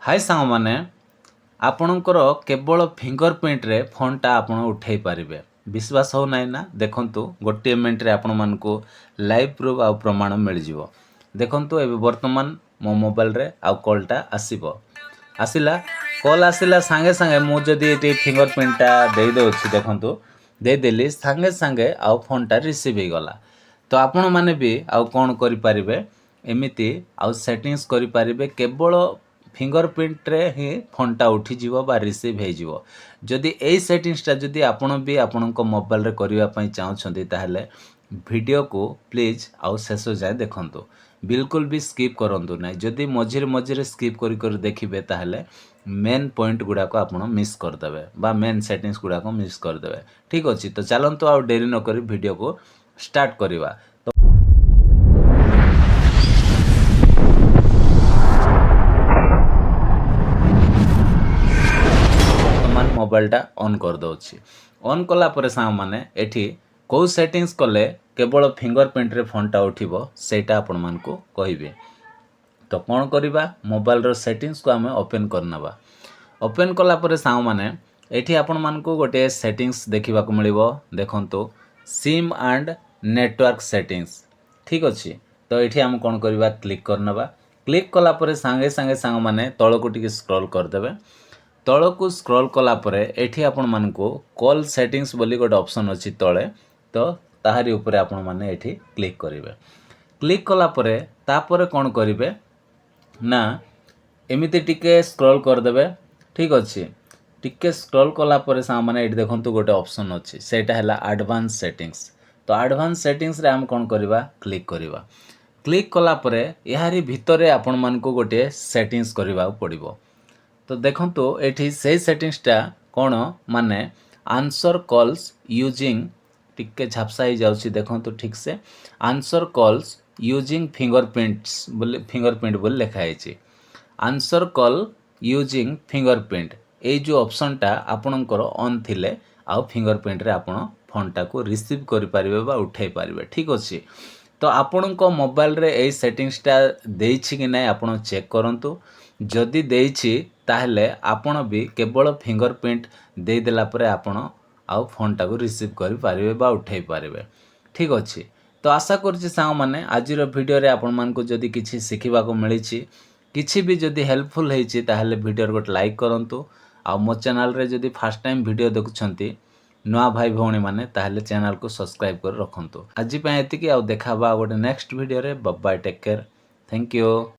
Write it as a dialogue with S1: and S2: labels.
S1: हाय सांग माने आपणकर केवल फिंगर प्रिंट रे फोन टा आपण उठेई पारिबे। विश्वास हो नाई ना देखंतु गोटे मिनिट रे आपण मानकु लाइव प्रूफ आ प्रमाण मिल जिवो। देखंतु एबे वर्तमान मो मोबाइल रे आ कॉल टा आसीबो। आसिला कॉल आसिला संगे संगे मु जदी एटी फिंगर प्रिंट टा देई दोछि देखंतु दे देली संगे संगे आ फोन टा रिसीव हे गला। तो आपण माने भी आ कोन करि पारिबे एमिति आ सेटिंग्स करि पारिबे केवल फिंगर प्रिंट रे ही फोन टा उठी जीवो बा रिसीव हे जीवो। जदि एई सेटिंग्स टा जदि आपण भी आपणको मोबाइल रे करिवा पई चाहछन्ती ताहले वीडियो को प्लीज आउ शेष जाए देखंतु। बिल्कुल भी स्किप करंतु नै। जदि मझिर मझिर स्किप करि करि देखिबे ताहले मेन पॉइंट गुडा को आपण मिस कर देबे बा मेन सेटिंग्स गुडा को मिस कर देबे। ठीक अछि तो चलंतु आउ देरी न करी वीडियो को स्टार्ट करिवा। मोबाइल टा ऑन कर दोछि। ऑन कला परे सांग माने एठी को सेटिंग्स कले केवल फिंगर प्रिंट रे फोन टा उठिबो सेटा आपण मान को कहिबे। तो कोन करिबा मोबाइल रो सेटिंग्स को हमें ओपन करनबा। ओपन कला परे सांग माने एठी आपण मान को गोटे सेटिंग्स देखिबा को मिलिबो। देखंतु सिम एंड नेटवर्क सेटिंग्स। ठीक अछि तो एठी हम कोन करिबा क्लिक करनबा। क्लिक कला परे संगे संगे सांग माने तळ को टिके स्क्रॉल कर देबे। तळ को स्क्रॉल कला परे एठी आपण मानको कॉल सेटिंग्स बोली गोटे ऑप्शन अछि तळे। तो ताहारी ऊपर आपण माने एठी क्लिक करिवे। क्लिक कला परे तापरे कोन करिवे ना एमिति टिके स्क्रॉल कर देबे। ठीक अछि टिके स्क्रॉल कला परे सा माने एठी देखंतु गोटे ऑप्शन अछि सेटा हैला एडवांस सेटिंग्स। तो एडवांस सेटिंग्स रे हम कोन करिवा क्लिक करिवा। क्लिक कला परे यारी भितरे आपण मानको गोटे सेटिंग्स करिवा पड़िबो। तो देखंतु एठी से सेटिंग्स टा कोन माने आंसर कॉल्स यूजिंग टिके झापसाई जाउछि। देखंतु ठीक से आंसर कॉल्स यूजिंग फिंगरप्रिंट्स बोले फिंगरप्रिंट बोले लिखा हैछि। आंसर कॉल यूजिंग फिंगरप्रिंट ए जो ऑप्शन टा आपणकर ऑन थिले आ फिंगरप्रिंट रे आपण फोन टा को रिसीव करि पारिबे बा उठाई पारिबे। ठीक अछि तो आपणको मोबाइल रे ए सेटिंग्स टा देछि कि नै आपण चेक करंतु। जदि देछि ताहले आपण भी केवल फिंगरप्रिंट दे देला परे आपण आ फोन टा को रिसीव करि पारिबे बा उठाई पारिबे। ठीक अछि तो आशा करछि सांग माने आजिर वीडियो रे आपण मान को जदि किछि सिखिबा को मिलिछि किछि भी जदि हेल्पफुल हेछि ताहले वीडियो को लाइक करंतु। आ मो चैनल रे जदि फर्स्ट टाइम वीडियो देखुछंती नुआ भाई भौणी माने ताहले चैनल को सब्सक्राइब कर रखंतु। आजि पय एतिकी आ देखा बा गोटे नेक्स्ट वीडियो रे। Bye bye take care thank you.